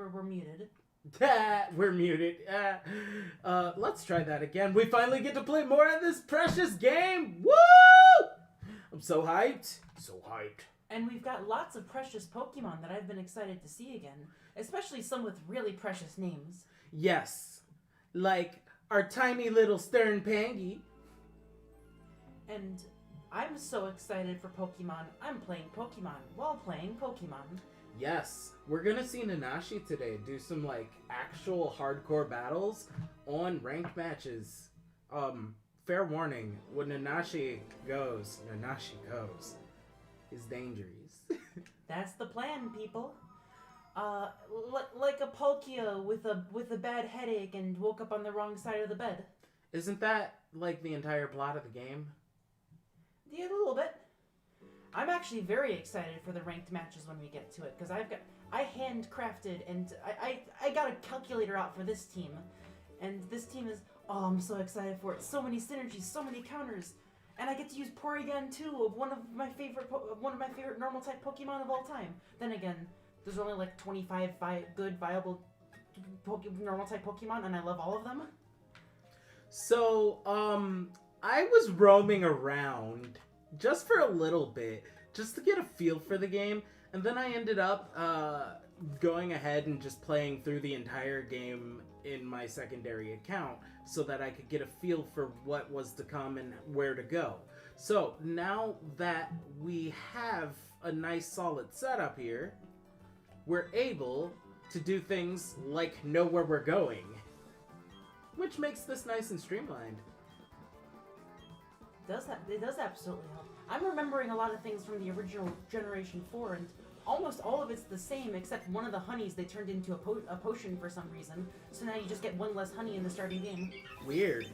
we're muted. We're muted. Let's try that again. We finally get to play more of this precious game. Woo! I'm so hyped. So hyped. And we've got lots of precious Pokemon that I've been excited to see again. Especially some with really precious names. Yes. Like our tiny little Stern Pangy. And I'm so excited for Pokemon. I'm playing Pokemon while playing Pokemon. Yes, we're gonna see Nanashi today do some like actual hardcore battles on ranked matches. Fair warning, when Nanashi goes, is dangerous. That's the plan, people. Like a Palkia with a bad headache and woke up on the wrong side of the bed. Isn't that like the entire plot of the game? Yeah, a little bit. I'm actually very excited for the ranked matches when we get to it, because I handcrafted and I got a calculator out for this team, and this team is, oh, I'm so excited for it. So many synergies, so many counters, and I get to use Porygon 2 of one of my favorite normal type Pokemon of all time. Then again, there's only like 25 good viable normal type Pokemon, and I love all of them. So I was roaming around just for a little bit, just to get a feel for the game, and then I ended up going ahead and just playing through the entire game in my secondary account so that I could get a feel for what was to come and where to go. So now that we have a nice solid setup here, we're able to do things like know where we're going, which makes this nice and streamlined. It does absolutely help. I'm remembering a lot of things from the original Generation 4, and almost all of it's the same, except one of the honeys they turned into a potion for some reason. So now you just get one less honey in the starting game. Weird.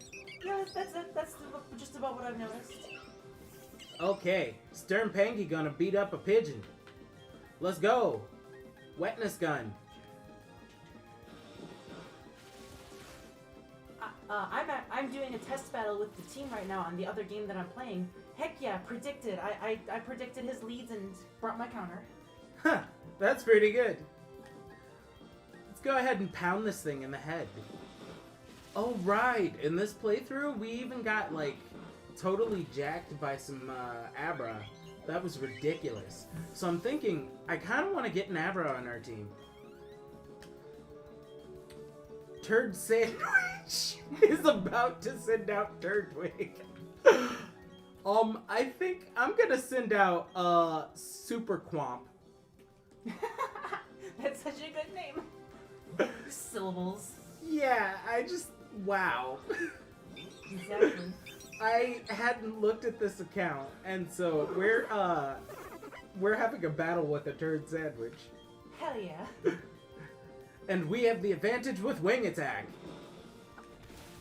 Yeah, that's it. That's just about what I've noticed. Okay, Stern Pangy gonna beat up a pigeon. Let's go. Wetness gun. I'm doing a test battle with the team right now on the other game that I'm playing. Heck yeah, predicted. I predicted his leads and brought my counter. Huh, that's pretty good. Let's go ahead and pound this thing in the head. Oh right, in this playthrough we even got like totally jacked by some Abra. That was ridiculous. So I'm thinking, I kind of want to get an Abra on our team. Turd Sandwich is about to send out Turdwig. I think I'm gonna send out Super Quamp. That's such a good name. Syllables. Yeah, wow. Exactly. I hadn't looked at this account, and so we're having a battle with a Turd Sandwich. Hell yeah. And we have the advantage with Wing Attack.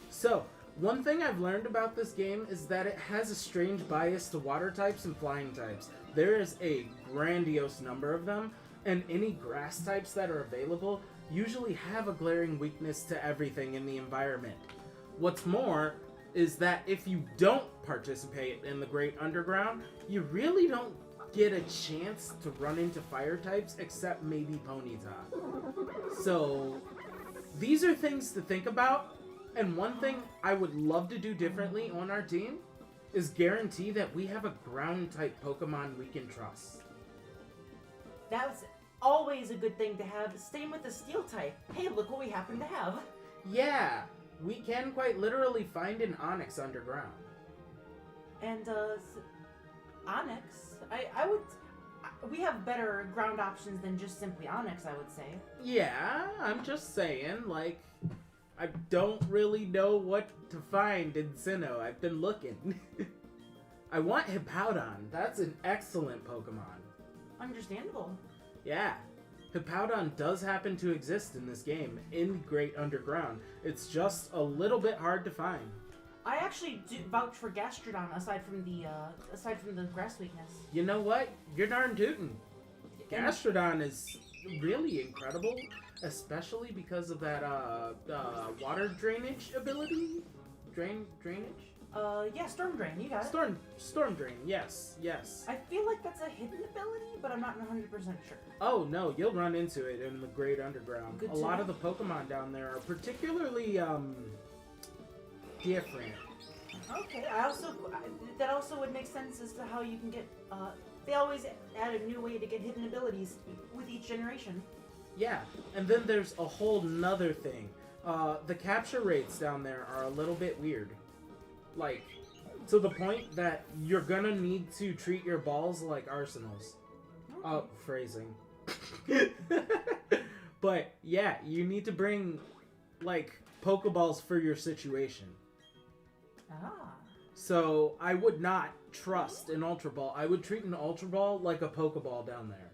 So, one thing I've learned about this game is that it has a strange bias to water types and flying types. There is a grandiose number of them, and any grass types that are available usually have a glaring weakness to everything in the environment. What's more is that if you don't participate in the Great Underground, you really don't get a chance to run into fire types except maybe Ponyta. So these are things to think about, and one thing I would love to do differently on our team is guarantee that we have a ground type Pokemon we can trust. That's always a good thing to have. Same with the steel type. Hey, look what we happen to have. Yeah, we can quite literally find an Onix underground. And Onix, we have better ground options than just simply Onix, I would say. Yeah, I'm just saying, like, I don't really know what to find in Sinnoh. I've been looking. I want Hippowdon. That's an excellent Pokemon. Understandable. Yeah. Hippowdon does happen to exist in this game, in the Great Underground. It's just a little bit hard to find. I actually do vouch for Gastrodon aside from the grass weakness. You know what? You're darn tootin'. Gastrodon is really incredible, especially because of that water drainage ability. Drainage? Yeah, Storm Drain, you got it. Storm Drain, yes. I feel like that's a hidden ability, but I'm not 100% sure. Oh, no, you'll run into it in the Great Underground. Good A to lot know. of the Pokemon down there are particularly, different. Okay, that also would make sense as to how you can get, they always add a new way to get hidden abilities with each generation. Yeah, and then there's a whole nother thing. The capture rates down there are a little bit weird. Like, to the point that you're gonna need to treat your balls like arsenals. Okay. Phrasing. But, yeah, you need to bring, like, Pokeballs for your situation. Ah. So, I would not trust an Ultra Ball. I would treat an Ultra Ball like a Pokeball down there.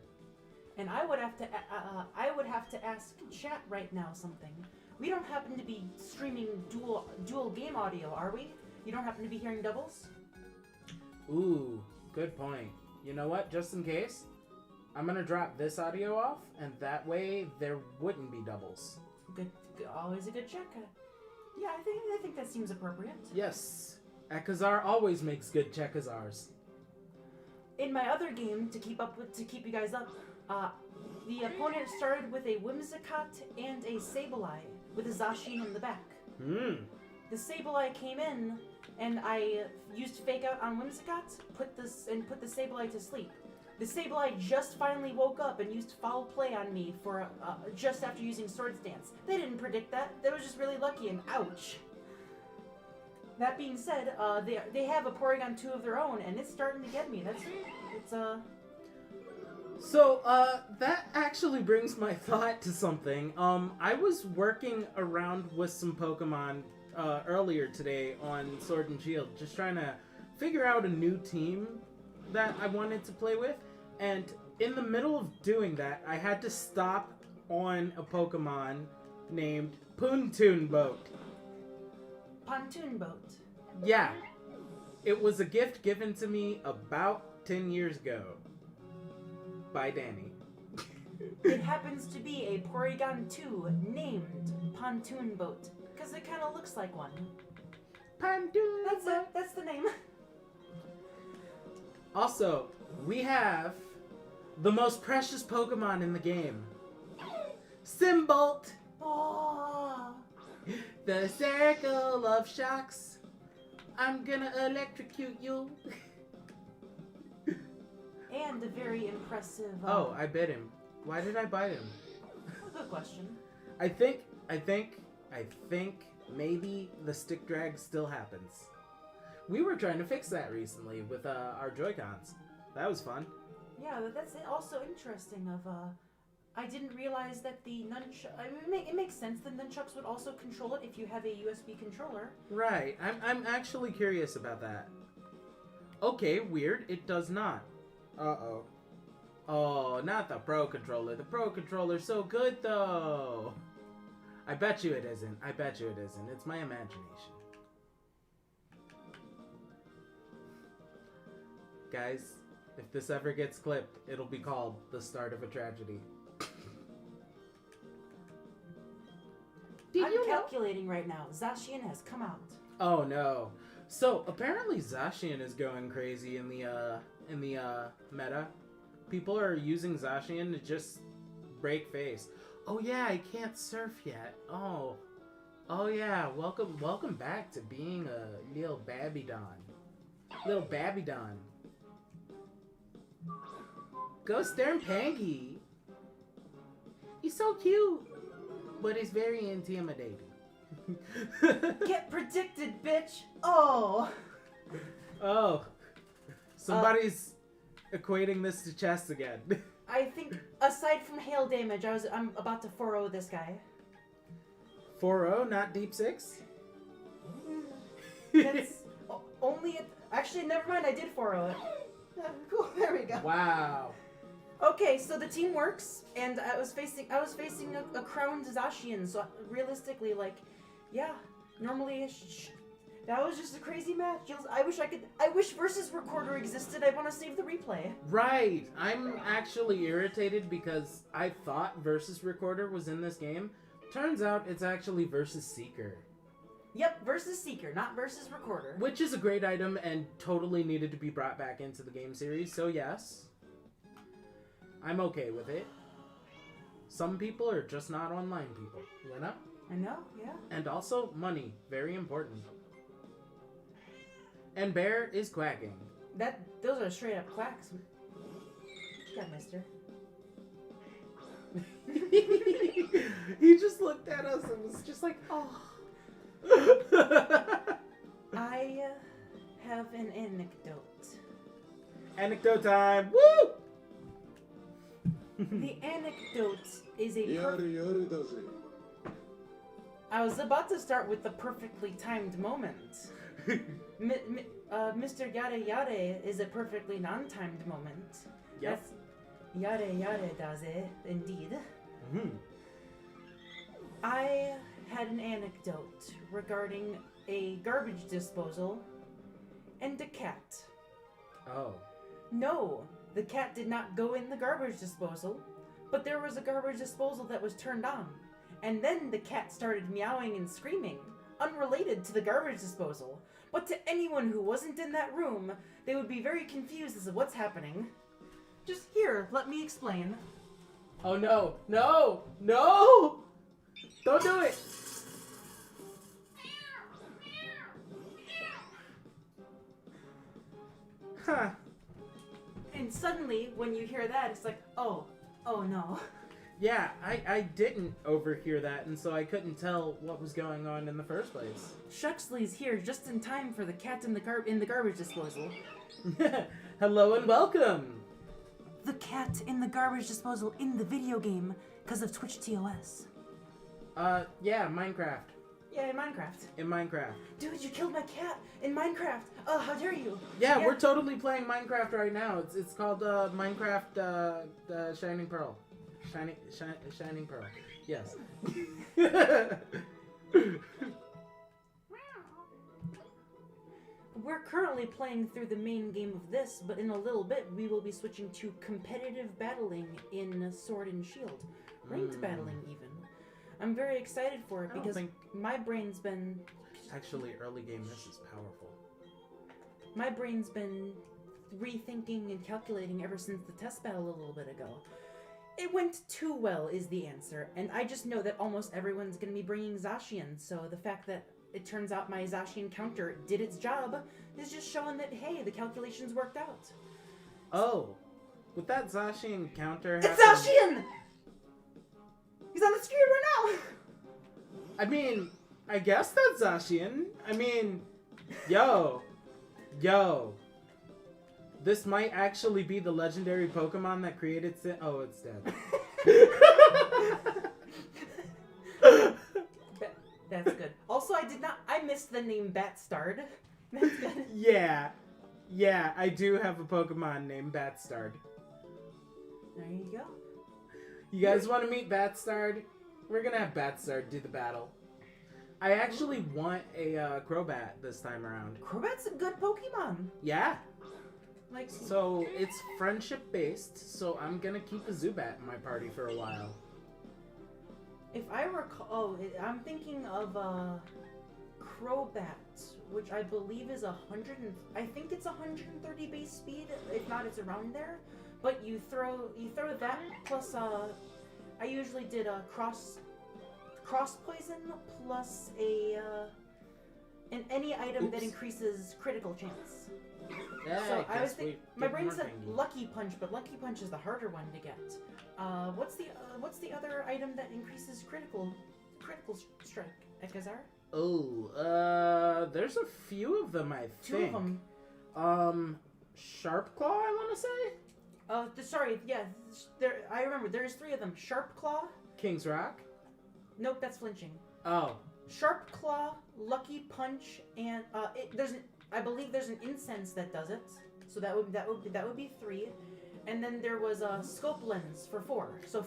And I would have to ask chat right now something. We don't happen to be streaming dual game audio, are we? You don't happen to be hearing doubles? Ooh, good point. You know what? Just in case, I'm gonna drop this audio off, and that way there wouldn't be doubles. Good, always a good check. Yeah, I think that seems appropriate. Yes, Eckhazar always makes good Checkazars. In my other game, to keep you guys up, the opponent started with a Whimsicott and a Sableye with a Zacian in the back. The Sableye came in, and I used Fake Out on Whimsicott, put the Sableye to sleep. The Sableye just finally woke up and used Foul Play on me for just after using Swords Dance. They didn't predict that. They were just really lucky, and ouch. That being said, they have a Porygon 2 of their own, and it's starting to get me. So, that actually brings my thought to something. I was working around with some Pokemon earlier today on Sword and Shield, just trying to figure out a new team that I wanted to play with, and in the middle of doing that, I had to stop on a Pokemon named Pontoon Boat. Pontoon Boat. Yeah. It was a gift given to me about 10 years ago by Danny. It happens to be a Porygon 2 named Pontoon Boat, because it kind of looks like one. Pontoon That's Boat. it. That's the name. Also, we have the most precious Pokemon in the game. Cymbolt! Oh. The circle of shocks. I'm gonna electrocute you. And a very impressive... Oh, I bit him. Why did I bite him? Good question. I think maybe the stick drag still happens. We were trying to fix that recently with our Joy-Cons. That was fun. Yeah, that's also interesting I didn't realize that the nunchuck... I mean, it makes sense that nunchucks would also control it if you have a USB controller. Right. I'm actually curious about that. Okay, weird. It does not. Uh-oh. Oh, not the Pro Controller. The Pro Controller's so good, though. I bet you it isn't. I bet you it isn't. It's my imagination. Guys, if this ever gets clipped, it'll be called The Start of a Tragedy. I'm calculating right now. Zacian has come out. Oh no. So apparently Zacian is going crazy in the meta. People are using Zacian to just break face. Oh yeah, I can't surf yet. Oh yeah. Welcome back to being a little Babydon. Little Babydon. Go stare Pangy. He's so cute, but he's very intimidating. Get predicted, bitch! Oh! Oh. Somebody's equating this to chess again. I think, aside from hail damage, I'm about to 4-0 this guy. 4-0, not deep 6? That's only... Actually, never mind, I did 4-0 it. Cool, there we go. Wow. Okay, so the team works, and I was facing a crowned Zacian, so realistically, like, yeah, normally that was just a crazy match. I wish Versus Recorder existed. I want to save the replay. Right. I'm actually irritated because I thought Versus Recorder was in this game. Turns out it's actually Versus Seeker. Yep, versus Seeker, not versus Recorder. Which is a great item and totally needed to be brought back into the game series, so yes. I'm okay with it. Some people are just not online people, you know? I know, yeah. And also, money. Very important. And Bear is quacking. Those are straight up quacks. Yeah, mister. He just looked at us and was just like, oh. I have an anecdote. Anecdote time. Woo! The anecdote is I was about to start with the perfectly timed moment. Mr. Yada Yada is a perfectly non-timed moment. Yep. That's Yada Yada does it, indeed. Mm-hmm. I had an anecdote regarding a garbage disposal and a cat. Oh. No, the cat did not go in the garbage disposal, but there was a garbage disposal that was turned on. And then the cat started meowing and screaming, unrelated to the garbage disposal. But to anyone who wasn't in that room, they would be very confused as to what's happening. Just here, let me explain. Oh no, no, no! Don't do it! Huh. And suddenly, when you hear that, it's like, oh no. Yeah, I didn't overhear that, and so I couldn't tell what was going on in the first place. Shuxley's here just in time for the cat in the garbage disposal. Hello and welcome! The cat in the garbage disposal in the video game because of Twitch TOS. Yeah, Minecraft. Yeah, in Minecraft. In Minecraft. Dude, you killed my cat in Minecraft. Oh, how dare you? Yeah, we're totally playing Minecraft right now. It's called Minecraft Shining Pearl. Shining Pearl. Yes. We're currently playing through the main game of this, but in a little bit we will be switching to competitive battling in Sword and Shield. Ranked battling, even. I'm very excited for it because my brain's been... Actually, early game, this is powerful. My brain's been rethinking and calculating ever since the test battle a little bit ago. It went too well is the answer, and I just know that almost everyone's going to be bringing Zacian, so the fact that it turns out my Zacian counter did its job is just showing that, hey, the calculations worked out. Oh, with that Zacian counter... It's Zacian! He's on the screen right now! I mean, I guess that's Zacian. I mean, yo. This might actually be the legendary Pokemon that created Sin. Oh, it's dead. That's good. Also, I missed the name Batstard. That's good. Yeah, I do have a Pokemon named Batstard. There you go. You guys want to meet Batstard? We're gonna have Batstard do the battle. I actually want a Crobat this time around. Crobat's a good Pokemon. Yeah. Like, so it's friendship based, so I'm gonna keep a Zubat in my party for a while. If I recall, I'm thinking of Crobat, which I believe is I think it's 130 base speed. If not, it's around there. But you throw that plus I usually did a cross poison plus any item that increases critical chance. Yeah, so I was thinking, my brain said Lucky Punch, but Lucky Punch is the harder one to get. What's the other item that increases critical strike? Eckhazar? Oh, there's a few of them, I think. Two of them. Sharp Claw, I want to say. Sorry, yeah, I remember. There's three of them. Sharp Claw. King's Rock. Nope, that's flinching. Oh. Sharp Claw, Lucky Punch, and I believe there's an incense that does it. So that would be three. And then there was a scope lens for 4. So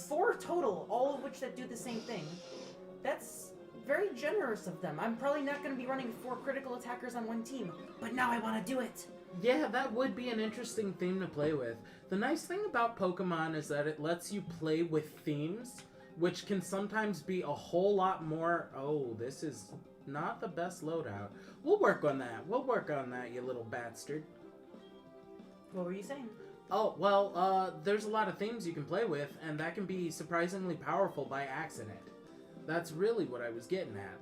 four total, all of which that do the same thing. That's very generous of them. I'm probably not going to be running 4 critical attackers on one team, but now I want to do it. Yeah, that would be an interesting theme to play with. The nice thing about Pokemon is that it lets you play with themes, which can sometimes be a whole lot more... Oh, this is Not the best loadout. We'll work on that. We'll work on that, you little bastard. What were you saying? Oh, well, there's a lot of themes you can play with, and that can be surprisingly powerful by accident. That's really what I was getting at.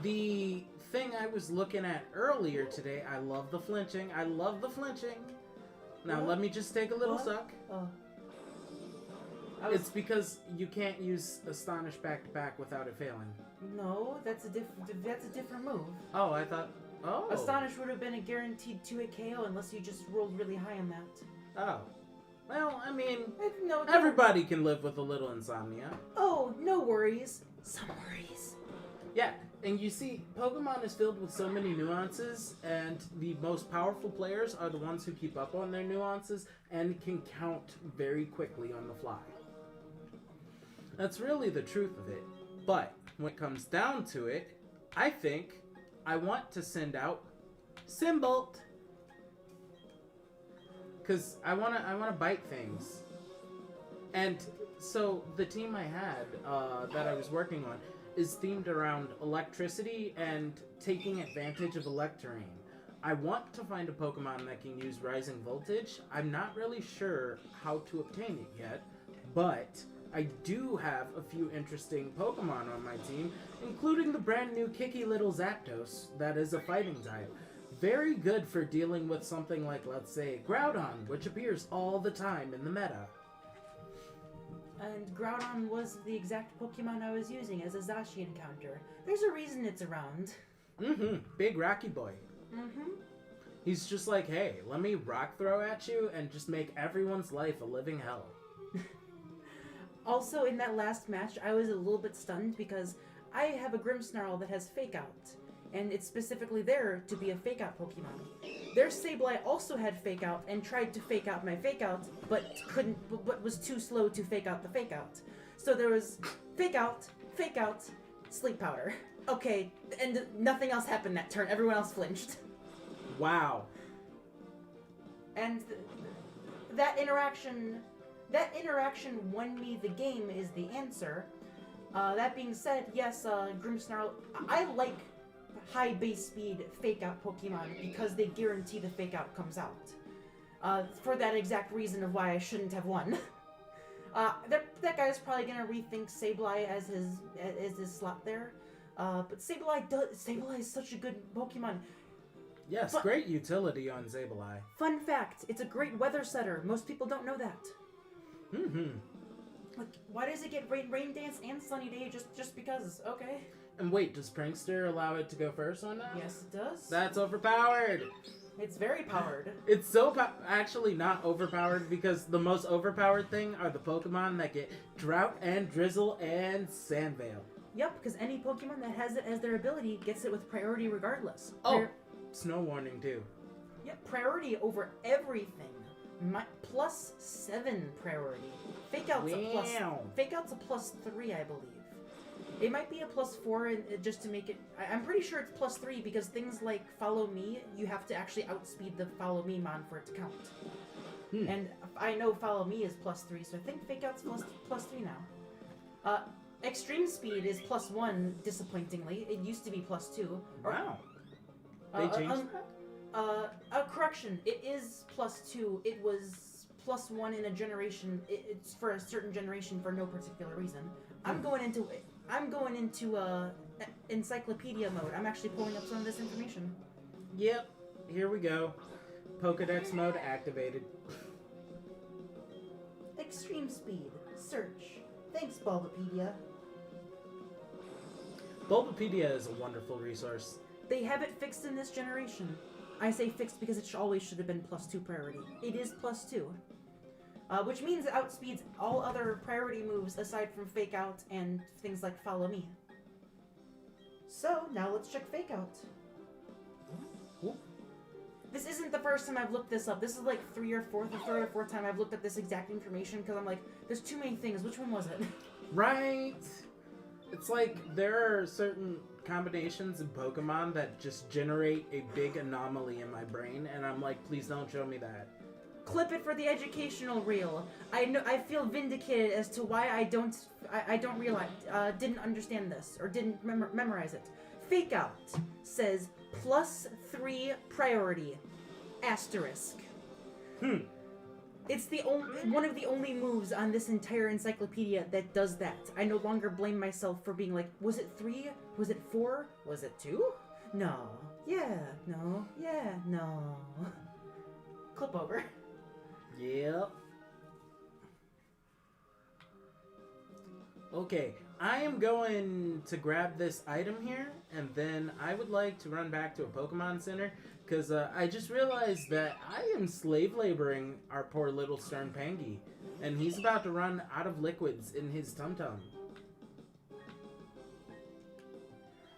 The thing I was looking at earlier today, I love the flinching. I love the flinching. Now, What? let me just take a little What? suck. Oh. It's because you can't use Astonish back-to-back without it failing. No, that's a different move. Oh, I thought... Oh. Astonish would have been a guaranteed 2-hit KO unless you just rolled really high on that. Oh. Well, I mean, No, everybody can live with a little insomnia. Oh, no worries. Some worries. Yeah, and you see, Pokemon is filled with so many nuances, and the most powerful players are the ones who keep up on their nuances and can count very quickly on the fly. That's really the truth of it. But when it comes down to it, I think I want to send out Cymbolt. Because I wanna bite things. And so the team I had that I was working on is themed around electricity and taking advantage of Electerrain. I want to find a Pokemon that can use Rising Voltage. I'm not really sure how to obtain it yet, but I do have a few interesting Pokemon on my team, including the brand new kicky little Zapdos that is a fighting type. Very good for dealing with something like, let's say, Groudon, which appears all the time in the meta. And Groudon was the exact Pokemon I was using as a Zashi encounter. There's a reason it's around. Mm-hmm. Big Rocky Boy. Mm-hmm. He's just like, hey, let me rock throw at you and just make everyone's life a living hell. Also, in that last match, I was a little bit stunned because I have a Grimmsnarl that has Fake Out, and it's specifically there to be a Fake Out Pokemon. Their Sableye also had Fake Out and tried to Fake Out my Fake Out, but was too slow to Fake Out the Fake Out. So there was Fake Out, Sleep Powder. Okay, and nothing else happened that turn. Everyone else flinched. Wow. And that interaction won me the game is the answer. That being said, yes, Grimmsnarl, I like high base speed Fake Out Pokemon because they guarantee the Fake Out comes out. For that exact reason of why I shouldn't have won. That guy's probably gonna rethink Sableye as his slot there. But Sableye is such a good Pokemon. Yes, great utility on Sableye. Fun fact, it's a great weather setter. Most people don't know that. Mm-hmm. Like, why does it get rain dance and sunny day just because? Okay. And wait, does Prankster allow it to go first on that? Yes, it does. That's overpowered. It's very powered. It's so actually not overpowered because the most overpowered thing are the Pokemon that get Drought and Drizzle and Sandveil. Yep, because any Pokemon that has it as their ability gets it with priority regardless. Oh, Snow Warning too. Yep, priority over everything. +7 priority. Fake Out's a +3, I believe. It might be a +4 just to make it... I'm pretty sure it's +3 because things like Follow Me, you have to actually outspeed the Follow Me mon for it to count. And I know Follow Me is +3, so I think Fake Out's +3 now. Extreme Speed is +1, disappointingly. It used to be +2. Wow. They changed that? Correction. It is +2. It was +1 in a generation. It's for a certain generation for no particular reason. I'm going into encyclopedia mode. I'm actually pulling up some of this information. Yep. Here we go. Pokedex mode activated. Extreme Speed. Search. Thanks, Bulbapedia. Bulbapedia is a wonderful resource. They have it fixed in this generation. I say fixed because it always should have been +2 priority. It is +2. Which means it outspeeds all other priority moves aside from Fake Out and things like Follow Me. So, now let's check Fake Out. Ooh. This isn't the first time I've looked this up. This is like third or fourth time I've looked at this exact information because I'm like, there's too many things. Which one was it? Right. It's like there are certain combinations in Pokemon that just generate a big anomaly in my brain, and I'm like, please don't show me that. Clip it for the educational reel. I feel vindicated as to why I don't realize didn't understand this or didn't memorize it. Fake Out says +3 priority asterisk. It's one of the only moves on this entire encyclopedia that does that. I no longer blame myself for being like, was it 3? Was it 4? Was it 2? No. Yeah. No. Yeah. No. Clip over. Yep. Okay, I am going to grab this item here, and then I would like to run back to a Pokemon Center, because I just realized that I am slave laboring our poor little Stern Pangy, and he's about to run out of liquids in his tum-tum.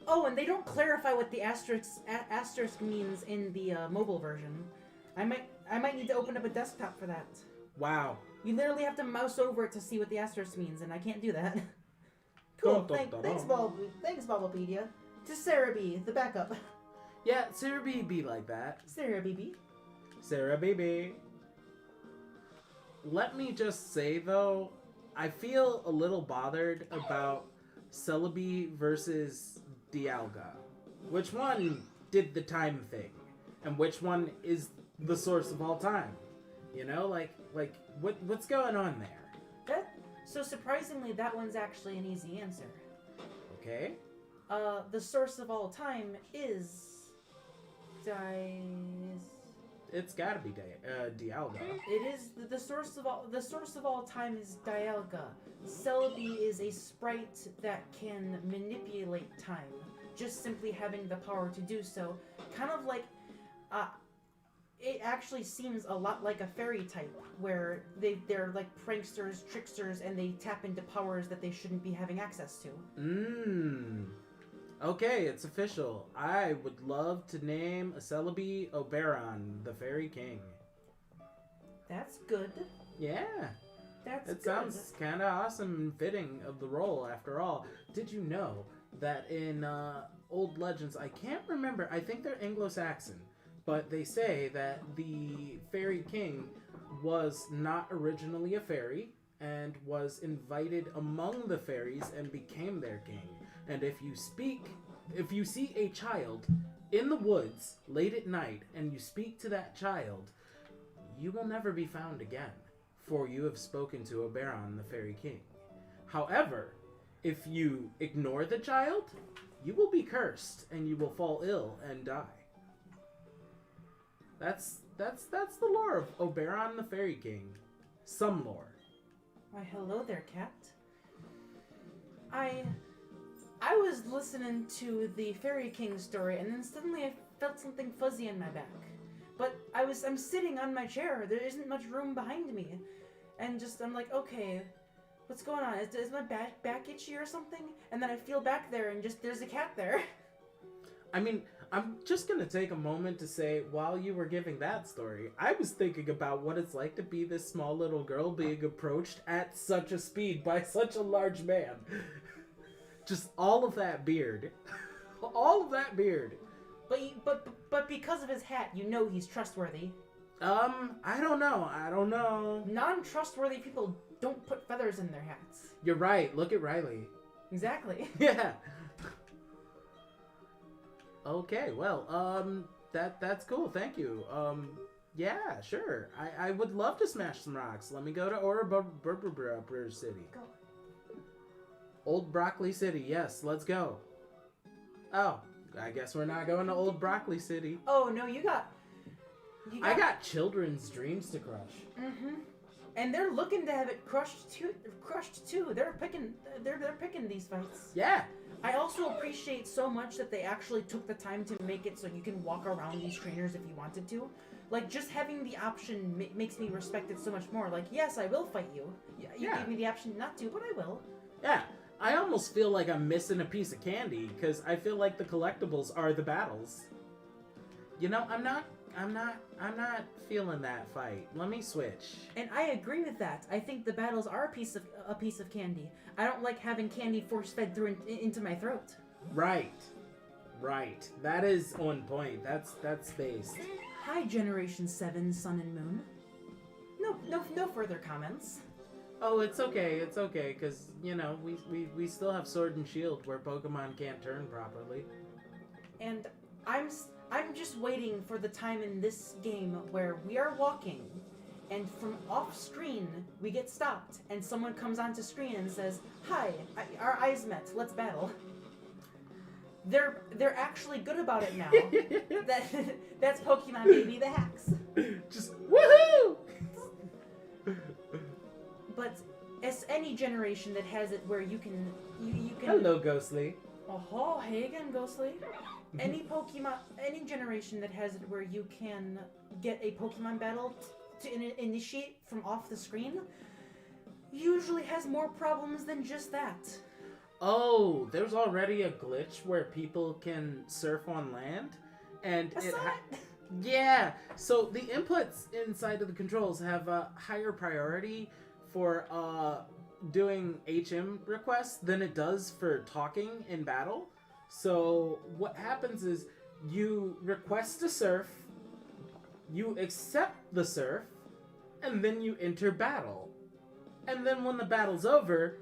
Oh, and they don't clarify what the asterisk means in the mobile version. I might need to open up a desktop for that. Wow. You literally have to mouse over it to see what the asterisk means, and I can't do that. Cool. Thanks, Bubblepedia. To Sarah B, the backup. Yeah, Sarah B be like that. Sarah BB. Sarah BB. Let me just say, though, I feel a little bothered about Celebi versus Dialga. Which one did the time thing? And which one is the source of all time? You know, what's going on there? So surprisingly, that one's actually an easy answer. Okay. The source of all time is It's gotta be Dialga. It is the source of all time is Dialga. Celebi is a sprite that can manipulate time, just simply having the power to do so. Kind of like, it actually seems a lot like a fairy type, where they're like pranksters, tricksters, and they tap into powers that they shouldn't be having access to. Okay, it's official. I would love to name a Celebi Oberon, the Fairy King. That's good. Yeah. That's It good. sounds kind of awesome and fitting of the role, after all. Did you know that in old legends, I can't remember, I think they're Anglo-Saxon, but they say that the Fairy King was not originally a fairy and was invited among the fairies and became their king. And if you see a child in the woods late at night and you speak to that child, you will never be found again, for you have spoken to Oberon, the Fairy King. However, if you ignore the child, you will be cursed and you will fall ill and die. That's the lore of Oberon, the Fairy King. Some lore. Why, hello there, cat. I was listening to the Fairy King story, and then suddenly I felt something fuzzy in my back. But I'm sitting on my chair. There isn't much room behind me, and I'm like, okay, what's going on? Is my back itchy or something? And then I feel back there, and there's a cat there. I mean, I'm just gonna take a moment to say, while you were giving that story, I was thinking about what it's like to be this small little girl being approached at such a speed by such a large man. Just all of that beard. All of that beard. But because of his hat, you know he's trustworthy. I don't know. Non-trustworthy people don't put feathers in their hats. You're right. Look at Riley. Exactly. Yeah. Okay, well, that's cool. Thank you. Yeah, sure. I would love to smash some rocks. Let me go to Ouroboros City. Go. Old Broccoli City. Yes, let's go. Oh, I guess we're not going to Old Broccoli City. Oh no, I got children's dreams to crush. Mm-hmm. And they're looking to have it crushed too. They're picking these fights. Yeah. I also appreciate so much that they actually took the time to make it so you can walk around these trainers if you wanted to. Like, just having the option makes me respect it so much more. Like, yes, I will fight you. You gave me the option not to, but I will. Yeah. I almost feel like I'm missing a piece of candy, because I feel like the collectibles are the battles. You know, I'm not feeling that fight. Let me switch. And I agree with that. I think the battles are a piece of candy. I don't like having candy force-fed through into my throat. Right. That is on point. That's based. Hi, Generation 7, Sun and Moon. no further comments. Oh, it's okay, because, you know, we still have Sword and Shield where Pokemon can't turn properly. And I'm just waiting for the time in this game where we are walking, and from off screen we get stopped, and someone comes onto screen and says, "Hi, our eyes met. Let's battle." They're actually good about it now. That's Pokemon Baby the hacks. Just woohoo! But as any generation that has it where you can Hello, Ghostly. Oh, hey again, Ghostly. Any generation that has it where you can get a Pokemon battle to initiate from off the screen usually has more problems than just that. Oh, there's already a glitch where people can surf on land, and yeah. So the inputs inside of the controls have a higher priority for doing HM requests than it does for talking in battle. So what happens is you request a surf, you accept the surf, and then you enter battle. And then when the battle's over,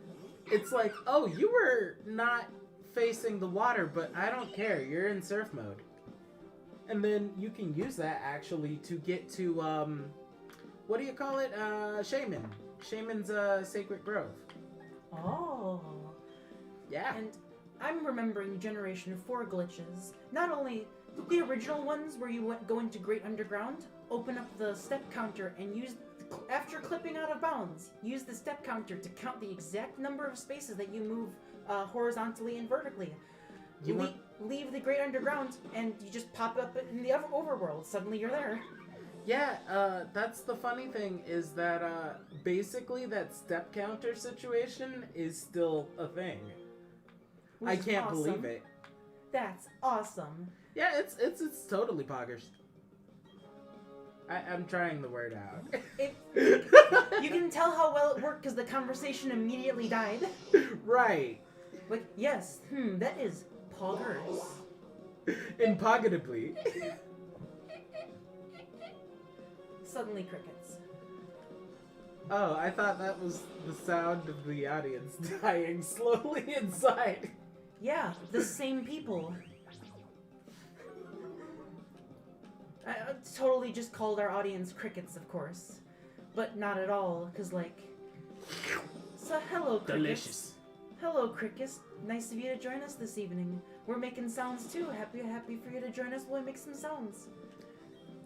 it's like, oh, you were not facing the water, but I don't care, you're in surf mode. And then you can use that actually to get to, what do you call it? Shaman. Shaman's Sacred Grove. Oh. Yeah. And I'm remembering Generation 4 glitches. Not only the original ones where you go into Great Underground, open up the step counter and use, after clipping out of bounds, use the step counter to count the exact number of spaces that you move horizontally and vertically. Leave the Great Underground and you just pop up in the overworld. Suddenly you're there. Yeah, that's the funny thing is that basically that step counter situation is still a thing. I can't believe it. That's awesome. Yeah, it's totally poggers. I'm trying the word out. You can tell how well it worked because the conversation immediately died. Right. Like, yes, that is poggers. Impoggatably. Suddenly crickets. Oh, I thought that was the sound of the audience dying slowly inside. Yeah, the same people. I totally just called our audience crickets, of course. But not at all, because, like... So, hello, crickets. Delicious. Hello, crickets. Nice of you to join us this evening. We're making sounds, too. Happy for you to join us while we make some sounds.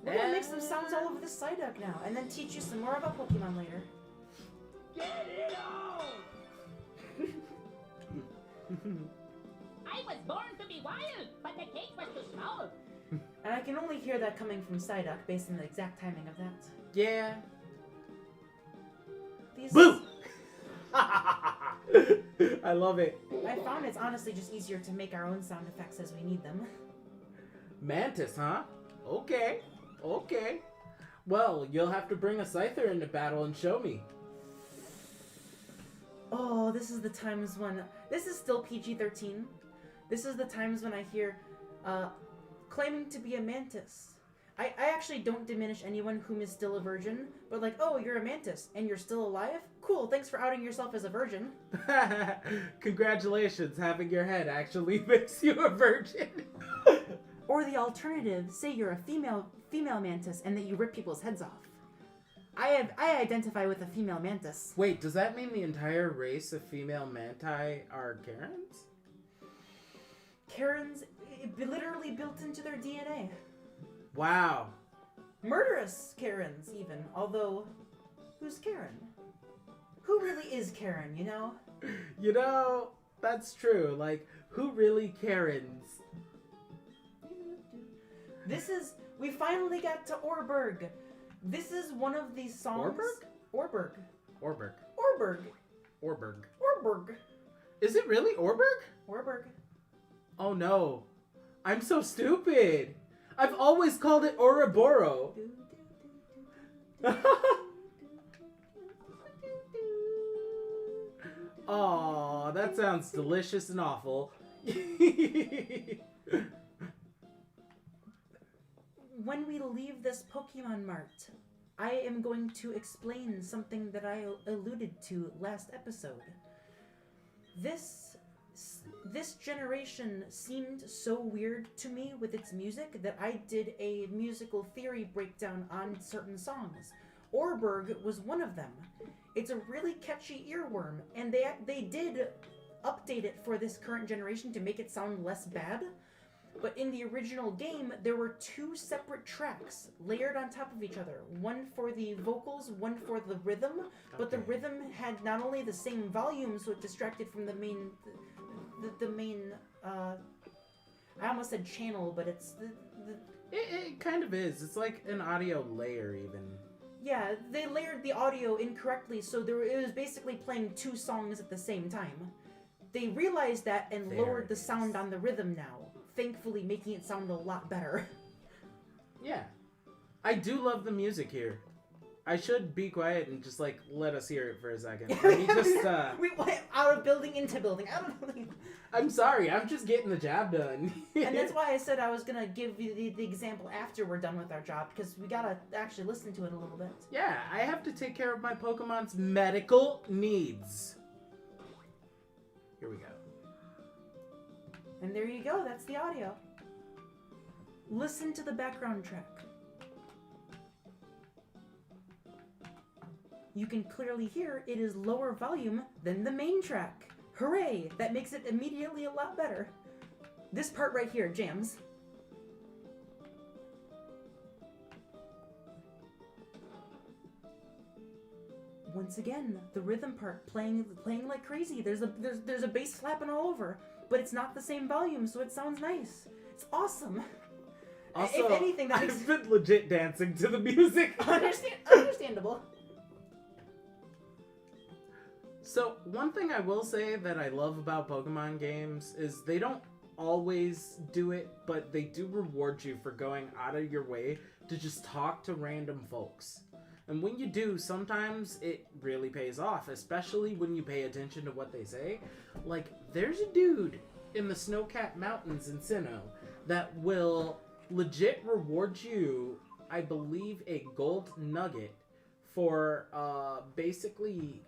We're gonna make some sounds all over the Psyduck now, and then teach you some more about Pokemon later. Get it on! I was born to be wild, but the cake was too small. And I can only hear that coming from Psyduck based on the exact timing of that. Yeah. These... Boo! I love it. I found it's honestly just easier to make our own sound effects as we need them. Mantis, huh? Okay. Okay. Well, you'll have to bring a Scyther into battle and show me. Oh, this is the times when... This is still PG-13. This is the times when I hear, claiming to be a mantis. I actually don't diminish anyone whom is still a virgin, but like, oh, you're a mantis, and you're still alive? Cool, thanks for outing yourself as a virgin. Congratulations, having your head actually makes you a virgin. Or the alternative, say you're a female mantis and that you rip people's heads off. I identify with a female mantis. Wait, does that mean the entire race of female manti are Karens? Karens, literally built into their DNA. Wow. Murderous Karens, even. Although, who's Karen? Who really is Karen, you know? You know, that's true. Like, who really Karens? We finally got to Orberg. This is one of these songs. Orberg? Orberg. Orberg. Orberg. Orberg. Orberg. Is it really Orberg? Orberg. Oh no. I'm so stupid. I've always called it Ouroboros. Aw, that sounds delicious and awful. When we leave this Pokemon Mart, I am going to explain something that I alluded to last episode. This generation seemed so weird to me with its music that I did a musical theory breakdown on certain songs. Orberg was one of them. It's a really catchy earworm, and they did update it for this current generation to make it sound less bad. But in the original game, there were 2 separate tracks layered on top of each other. One for the vocals, one for the rhythm. But the rhythm had not only the same volume, so it distracted from the main... I almost said channel, but it's... It kind of is. It's like an audio layer, even. Yeah, they layered the audio incorrectly, so it was basically playing 2 songs at the same time. They realized that and lowered the sound on the rhythm now, thankfully making it sound a lot better. Yeah. I do love the music here. I should be quiet and just, like, let us hear it for a second. Let me just, We went out of building into building, out of building. I'm sorry, I'm just getting the job done. And that's why I said I was gonna give you the example after we're done with our job, because we gotta actually listen to it a little bit. Yeah, I have to take care of my Pokemon's medical needs. Here we go. And there you go, that's the audio. Listen to the background track. You can clearly hear it is lower volume than the main track. Hooray! That makes it immediately a lot better. This part right here jams. Once again, the rhythm part playing like crazy. There's a bass flapping all over, but it's not the same volume, so it sounds nice. It's awesome. Also, if anything, that I've been legit dancing to the music. Understandable. So, one thing I will say that I love about Pokemon games is they don't always do it, but they do reward you for going out of your way to just talk to random folks. And when you do, sometimes it really pays off, especially when you pay attention to what they say. Like, there's a dude in the Snow-Capped Mountains in Sinnoh that will legit reward you, I believe, a gold nugget for basically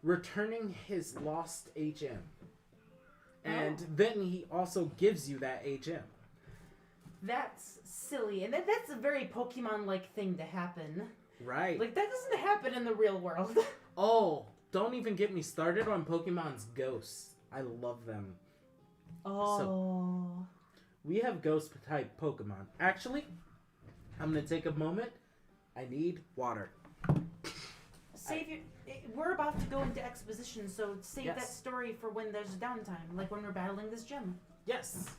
returning his lost HM. And then he also gives you that HM. That's silly, and that's a very Pokemon-like thing to happen. Right. Like, that doesn't happen in the real world. Oh, don't even get me started on Pokemon's ghosts. I love them. Oh. So, we have ghost-type Pokemon. Actually, I'm going to take a moment. I need water. We're about to go into exposition, so save Yes. that story for when there's downtime, like when we're battling this gym. Yes.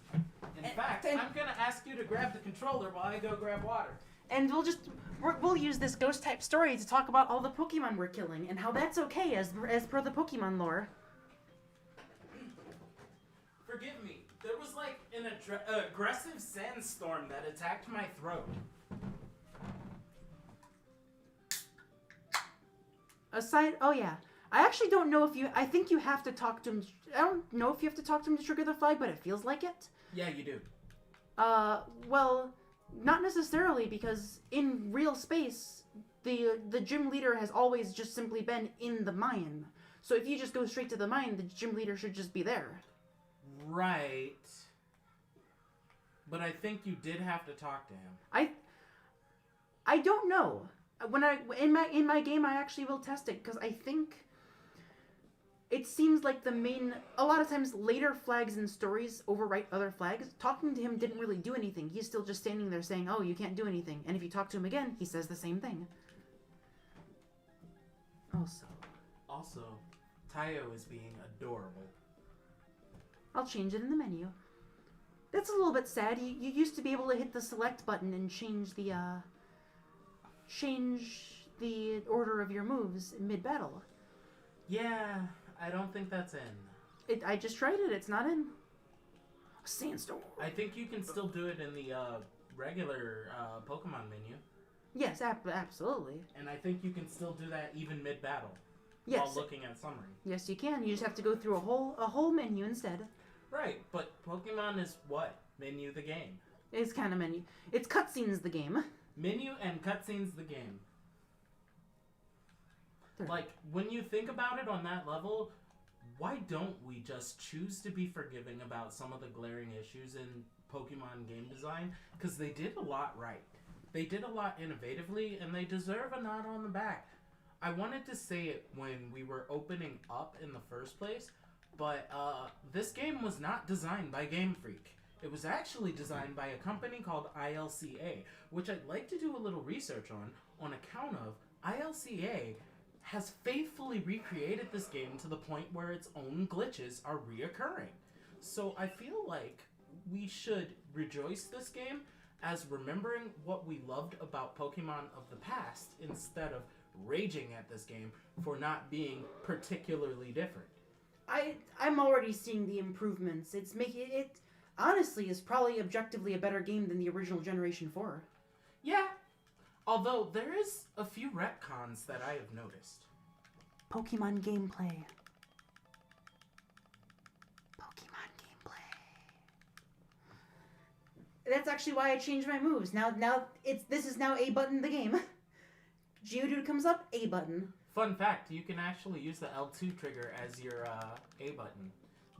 In fact, I'm going to ask you to grab the controller while I go grab water. And we'll use this ghost type story to talk about all the Pokemon we're killing and how that's okay as per the Pokemon lore. Forgive me. There was like an aggressive sandstorm that attacked my throat. Oh yeah. I actually don't know I think you have to talk to him. I don't know if you have to talk to him to trigger the flag, but it feels like it. Yeah, you do. Well, not necessarily, because in real space, the gym leader has always just simply been in the mine. So if you just go straight to the mine, the gym leader should just be there. Right. But I think you did have to talk to him. I don't know. In my game, I actually will test it, because I think it seems like a lot of times later flags and stories overwrite other flags. Talking to him didn't really do anything. He's still just standing there saying, oh, you can't do anything. And if you talk to him again, he says the same thing. Also, Tayo is being adorable. I'll change it in the menu. That's a little bit sad. You used to be able to hit the select button and change the order of your moves mid-battle. Yeah, I don't think that's in. I just tried it. It's not in. Sandstorm. I think you can still do it in the regular Pokemon menu. Yes, absolutely. And I think you can still do that even mid-battle. Yes. While looking at summary. Yes, you can. You just have to go through a whole menu instead. Right, but Pokemon is what? Menu the game. It's kind of menu. It's cutscenes the game. Menu and cutscenes the game. They're- Like, when you think about it on that level, why don't we just choose to be forgiving about some of the glaring issues in Pokemon game design? Because they did a lot right. They did a lot innovatively, and they deserve a nod on the back. I wanted to say it when we were opening up in the first place, but this game was not designed by Game Freak. It was actually designed by a company called ILCA, which I'd like to do a little research on account of ILCA has faithfully recreated this game to the point where its own glitches are reoccurring. So I feel like we should rejoice this game as remembering what we loved about Pokemon of the past instead of raging at this game for not being particularly different. I'm already seeing the improvements. It's making it honestly is probably objectively a better game than the original Generation 4. Yeah, although there is a few retcons that I have noticed. Pokemon gameplay. Pokemon gameplay. That's actually why I changed my moves. Now this is now A button the game. Geodude comes up, A button. Fun fact, you can actually use the L2 trigger as your A button,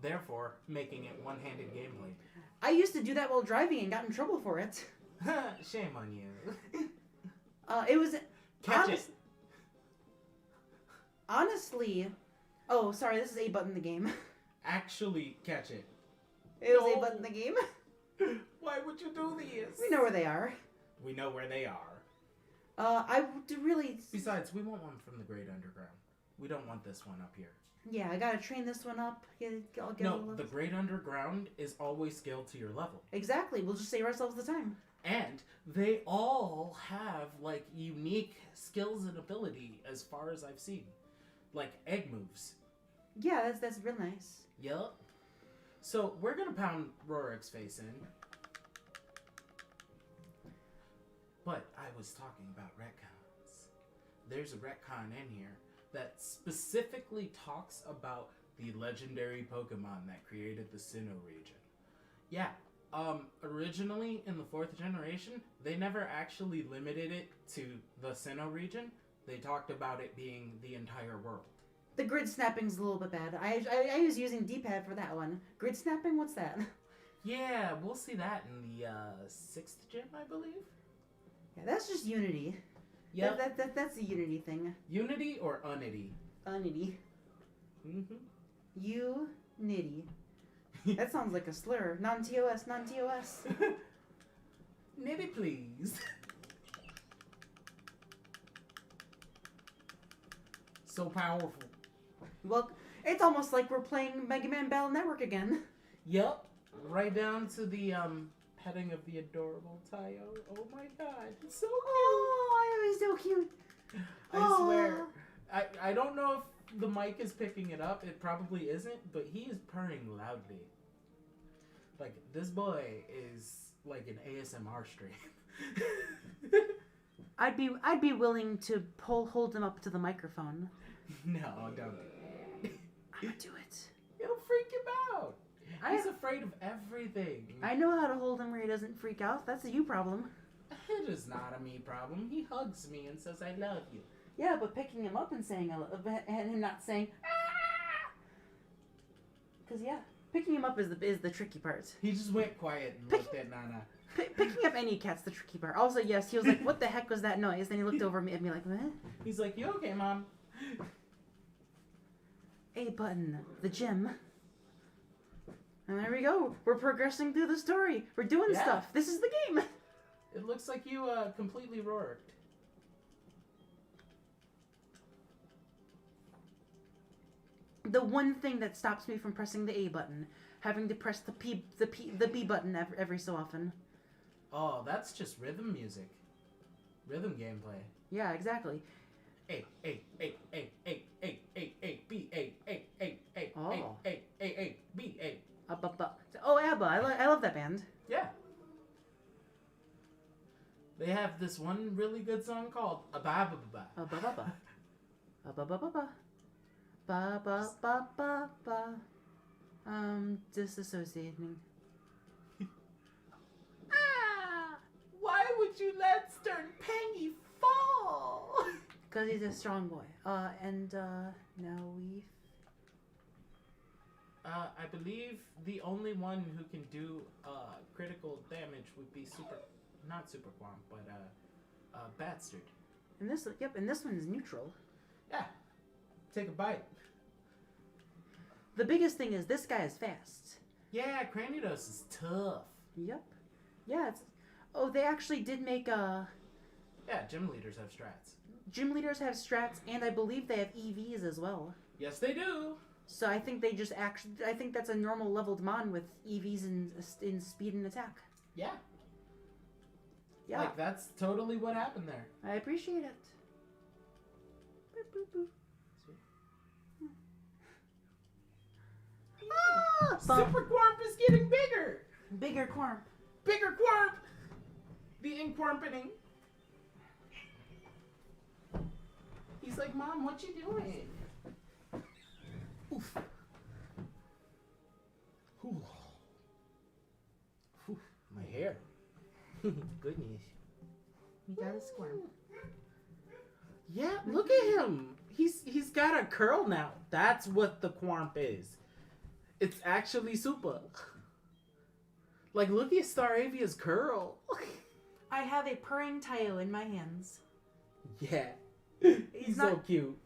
therefore making it one-handed gameplay. I used to do that while driving and got in trouble for it. Shame on you. It was Catch it. Honestly, oh sorry, this is A button the game. Actually catch it. It was No. A button the game. Why would you do this? We know where they are. We know where they are. I do really. Besides, we want one from the Great Underground. We don't want this one up here. Yeah, I gotta train this one up. I'll get a No, little- the Great Underground is always scaled to your level. Exactly. We'll just save ourselves the time. And they all have, like, unique skills and ability as far as I've seen. Like, egg moves. Yeah, that's real nice. Yup. So, we're gonna pound Rorik's face in. But I was talking about retcons. There's a retcon in here that specifically talks about the legendary Pokemon that created the Sinnoh region. Yeah, originally in the 4th generation, they never actually limited it to the Sinnoh region. They talked about it being the entire world. The grid snapping's a little bit bad. I was using D-pad for that one. Grid snapping? What's that? Yeah, we'll see that in the 6th gen, I believe. Yeah, that's just Unity. Yeah. That's a Unity thing. Unity or Unity? Unity. Mm-hmm. Unity. That sounds like a slur. Non-TOS, non-TOS. Nitty, please. So powerful. Well, it's almost like we're playing Mega Man Battle Network again. Yup. Right down to the petting of the adorable Tayo. Oh my god. It's so cute. Oh, he's so cute. I swear. I don't know if the mic is picking it up. It probably isn't, but he is purring loudly. Like, this boy is like an ASMR stream. I'd be willing to hold him up to the microphone. No, don't. I'm gonna do it. It'll freak him out. He's afraid of everything. I know how to hold him where he doesn't freak out. That's a you problem. It is not a me problem. He hugs me and says, I love you. Yeah, but picking him up and saying and him not saying ah, because yeah, picking him up is the tricky part. He just went quiet and looked at Nana. Picking up any cat's the tricky part. Also, yes, he was like, "What the heck was that noise?" Then he looked over at me like, "What?" He's like, "You okay, Mom?" A button, the gym. And there we go. We're progressing through the story. We're doing stuff. This is the game. It looks like you completely roared. The one thing that stops me from pressing the A button, having to press the B button every so often. Oh, that's just rhythm music. Rhythm gameplay. Yeah, exactly. A, A, A, A, A, A, A, A, B, A, A, A, A, Oh. A, A, A, A, B, A. Oh, ABBA. I love that band. Yeah. They have this one really good song called Ba-Ba-Ba-Ba. Ba-ba-ba-ba. Ba-ba-ba-ba-ba. Ba-ba-ba-ba-ba. Disassociating. Ah! Why would would you let Stern Pangy fall? Because he's a strong boy. Now we... I believe the only one who can do critical damage would be not Super Quamp, but Bastard. And this one is neutral. Yeah, take a bite. The biggest thing is this guy is fast. Yeah, Cranidos is tough. Yep. Yeah, it's... Oh, they actually did make Yeah, gym leaders have strats. Gym leaders have strats, and I believe they have EVs as well. Yes, they do. So I think they just I think that's a normal leveled mon with EVs in speed and attack. Yeah. Yeah. Like, that's totally what happened there. I appreciate it. Boop, boop, boop. Ah, Super Quamp is getting bigger. Bigger Quamp. Bigger Quamp. The inquarpening. He's like, Mom, what you doing? Oof. Ooh. Oof. My hair. Goodness. You gotta squirm. Yeah, look at him. He's got a curl now. That's what the Quamp is. It's actually super. Like, look at Staravia's curl. I have a purring Tayo in my hands. Yeah. He's not- so cute.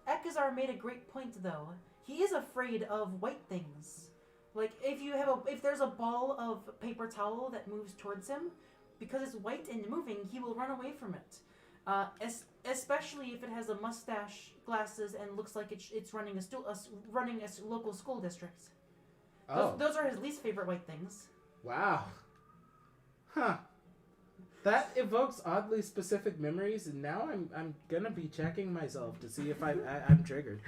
Eckhazar made a great point though. He is afraid of white things. Like if there's a ball of paper towel that moves towards him, because it's white and moving, he will run away from it. Especially if it has a mustache, glasses, and looks like it's running a local school district. Oh. Those are his least favorite white things. Wow. Huh. That evokes oddly specific memories, and now I'm gonna be checking myself to see if I'm triggered.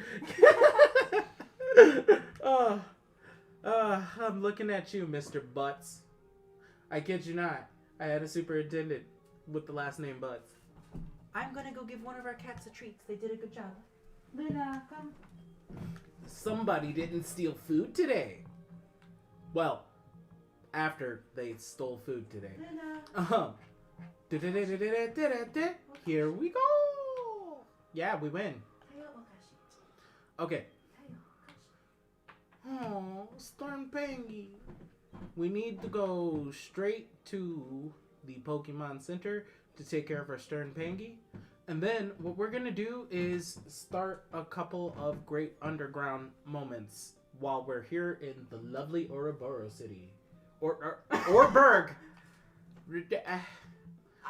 I'm looking at you, Mr. Butts. I kid you not. I had a superintendent with the last name Butts. I'm gonna go give one of our cats a treat. They did a good job. Luna, come. Somebody didn't steal food today. Well, after they stole food today. Luna. Here we go. Yeah, we win. Okay. Oh, Storm Pangy. We need to go straight to the Pokemon Center to take care of our Stern Pangy. And then what we're going to do is start a couple of great underground moments while we're here in the lovely Ouroboros City. Orberg.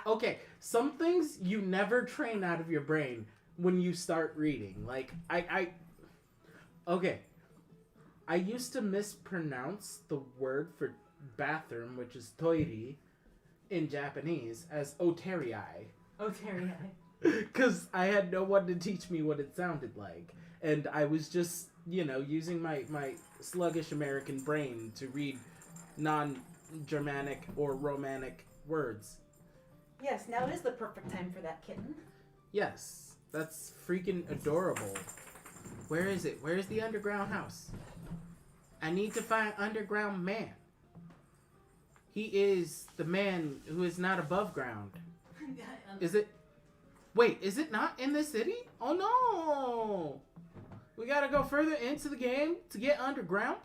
Okay, some things you never train out of your brain when you start reading. Like, okay. I used to mispronounce the word for bathroom, which is toire, in Japanese, as oterii. Oterii. Because I had no one to teach me what it sounded like. And I was just, using my sluggish American brain to read non-Germanic or Romanic words. Yes, now is the perfect time for that kitten. Yes, that's freaking adorable. Where is it? Where's the underground house? I need to find underground man. He is the man who is not above ground. Is it? Wait, is it not in this city? Oh no! We gotta go further into the game to get underground?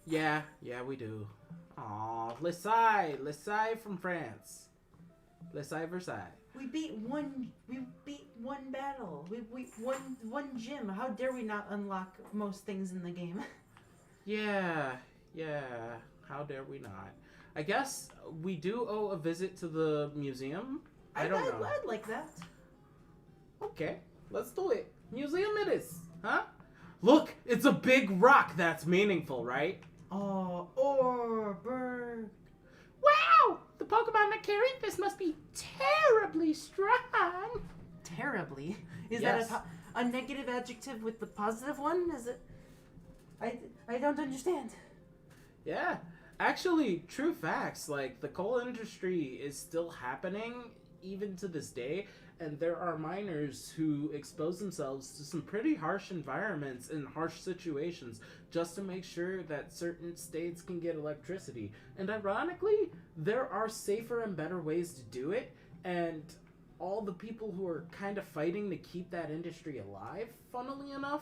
Yeah, we do. Aw, Lesai from France. Lesai Versailles. We beat one battle. We won one gym. How dare we not unlock most things in the game? Yeah. How dare we not? I guess we do owe a visit to the museum. I don't know. I'd like that. Okay, let's do it. Museum it is, huh? Look, it's a big rock that's meaningful, right? Oh, Orberg. Wow! The Pokemon that carried this must be terribly strong. Terribly? Is Yes. that a negative adjective with the positive one? Is it? I don't understand. Yeah. Actually, true facts, like, the coal industry is still happening even to this day, and there are miners who expose themselves to some pretty harsh environments and harsh situations just to make sure that certain states can get electricity. And ironically, there are safer and better ways to do it, and all the people who are kind of fighting to keep that industry alive, funnily enough,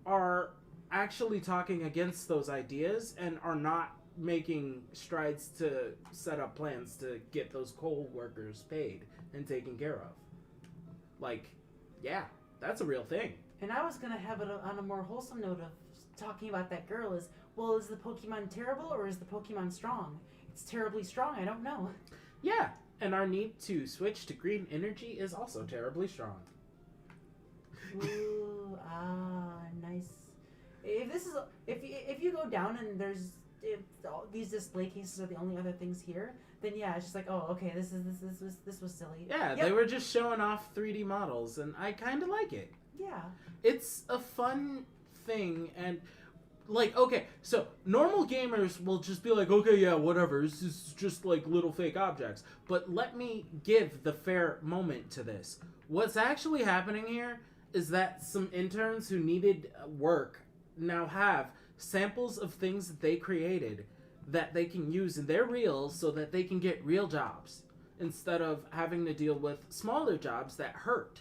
are actually talking against those ideas and are not making strides to set up plans to get those coal workers paid and taken care of. Like, yeah, that's a real thing. And I was gonna have it on a more wholesome note of talking about that girl is, well, is the Pokemon terrible or is the Pokemon strong? It's terribly strong, I don't know. Yeah, and our need to switch to green energy is also terribly strong. Ooh, nice. If you go down and these display cases are the only other things here, then yeah, it's just like, oh, okay, this was silly. Yeah, Yep. They were just showing off 3D models, and I kind of like it. Yeah. It's a fun thing, and like, okay, so normal gamers will just be like, okay, yeah, whatever, this is just like little fake objects. But let me give the fair moment to this. What's actually happening here is that some interns who needed work now have samples of things that they created that they can use in their reels so that they can get real jobs instead of having to deal with smaller jobs that hurt.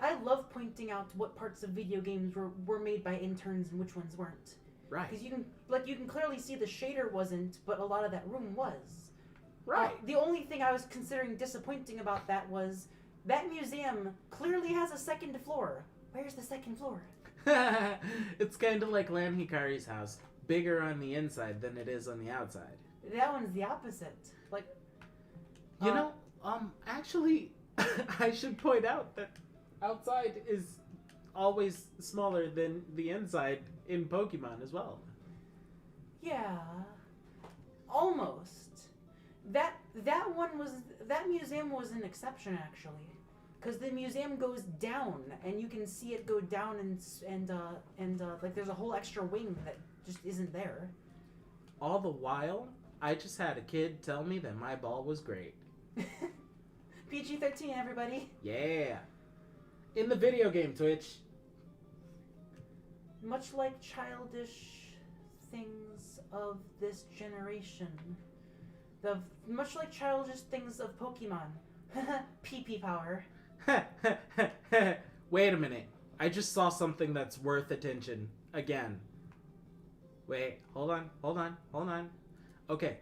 I love pointing out what parts of video games were made by interns and which ones weren't. Right. Because you can clearly see the shader wasn't, but a lot of that room was. Right. The only thing I was considering disappointing about that was that museum clearly has a second floor. Where's the second floor? It's kind of like Lam Hikari's house. Bigger on the inside than it is on the outside. That one's the opposite. Like, you know, actually, I should point out that outside is always smaller than the inside in Pokemon as well. Yeah, almost. That museum was an exception actually, because the museum goes down and you can see it go down and like there's a whole extra wing that just isn't there. All the while, I just had a kid tell me that my ball was great. PG-13, everybody. Yeah. In the video game, Twitch. Much like childish things of this generation. Much like childish things of Pokemon. PP power. Wait a minute. I just saw something that's worth attention. Again. Wait, hold on. Okay.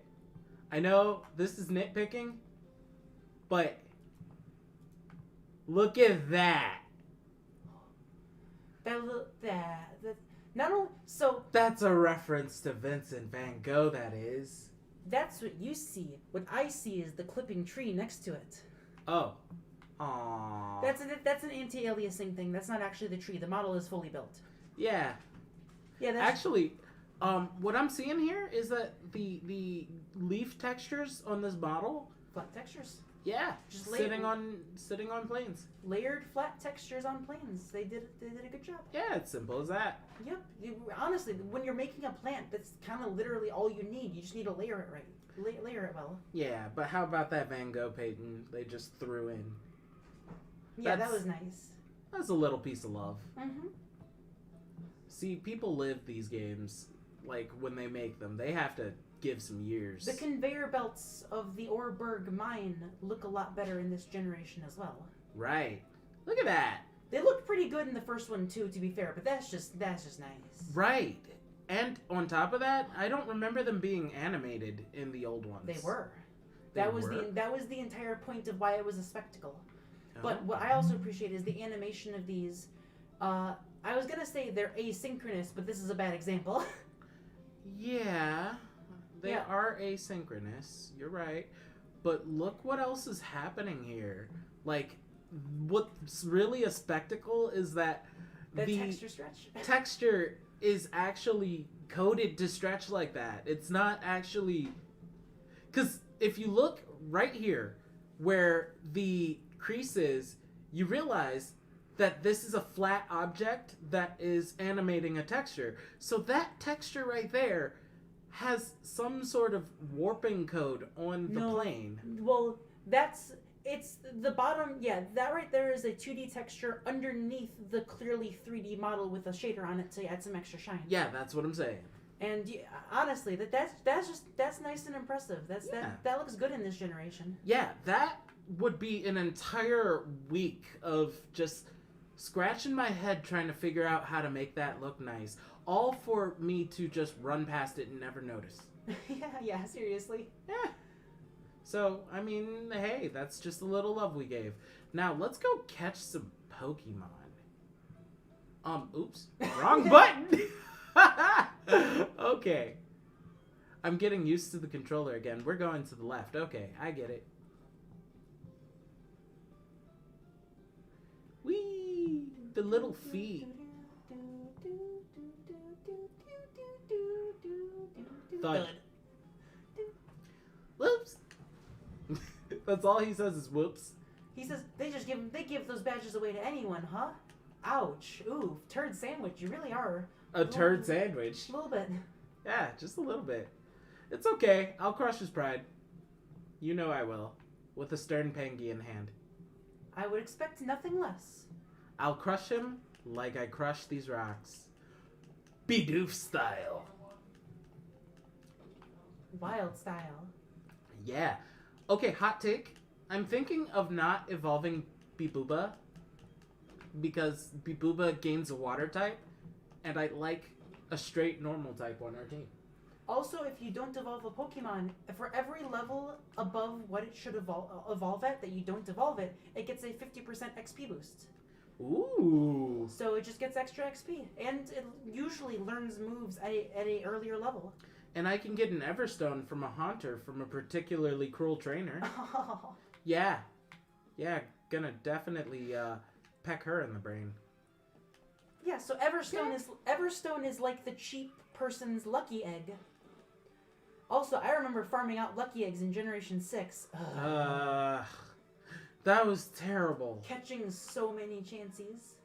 I know this is nitpicking, but look at that. Not only so That's a reference to Vincent van Gogh, that is. that's what you see. What I see is the clipping tree next to it. Oh. Aww. That's an anti-aliasing thing. That's not actually the tree. The model is fully built. Yeah. Yeah, that's Actually, what I'm seeing here is that the leaf textures on this model, flat textures. yeah, Just sitting on planes. Layered flat textures on planes. They did a good job. Yeah, it's simple as that. Yep. Honestly, when you're making a plant, that's kind of literally all you need. You just need to layer it right. Layer it well. Yeah, but how about that Van Gogh painting they just threw in? Yeah, that That's- was nice. That's a little piece of love. Mm-hmm. See, people live these games, like, when they make them. They have to give some years. The conveyor belts of the Orberg mine look a lot better in this generation as well. Right. Look at that. They looked pretty good in the first one too, to be fair, but that's just nice. Right. And on top of that, I don't remember them being animated in the old ones. They were. They That was were? that was the entire point of why it was a spectacle. But what I also appreciate is the animation of these. I was gonna say they're asynchronous, but this is a bad example. Yeah, they Yeah. are asynchronous. You're right. But look what else is happening here. Like, what's really a spectacle is that The the texture stretch. texture is actually coded to stretch like that. It's not actually... Because if you look right here, where the crease is, you realize that this is a flat object that is animating a texture. So that texture right there has some sort of warping code on the No. plane. Well, It's the bottom, yeah, that right there is a 2D texture underneath the clearly 3D model with a shader on it to add some extra shine. Yeah, that's what I'm saying. And honestly, that's nice and impressive. That looks good in this generation. Yeah, that would be an entire week of just scratching my head trying to figure out how to make that look nice. All for me to just run past it and never notice. yeah, seriously. Yeah. So, I mean, hey, that's just a little love we gave. Now, let's go catch some Pokemon. Oops. Wrong button! Okay. I'm getting used to the controller again. We're going to the left. Okay, I get it. Whee! The little feet. Thud. Whoops! That's all he says is whoops. He says they give those badges away to anyone, huh? Ouch. Ooh, turd sandwich. You really are. A turd sandwich. A little bit. Yeah, just a little bit. It's okay. I'll crush his pride. You know I will. With a stern pangy in hand. I would expect nothing less. I'll crush him like I crush these rocks. Bidoof style. Wild style. Yeah. Okay, hot take. I'm thinking of not evolving Bibooba because Bibooba gains a water type, and I like a straight normal type on our team. Also, if you don't evolve a Pokemon, for every level above what it should evolve at that you don't evolve it, it gets a 50% XP boost. Ooh. So it just gets extra XP, and it usually learns moves at a earlier level. And I can get an Everstone from a Haunter from a particularly cruel trainer. Oh. Yeah. Yeah, gonna definitely peck her in the brain. Yeah, so Everstone is like the cheap person's lucky egg. Also, I remember farming out lucky eggs in Generation 6. That was terrible. Catching so many Chanseys.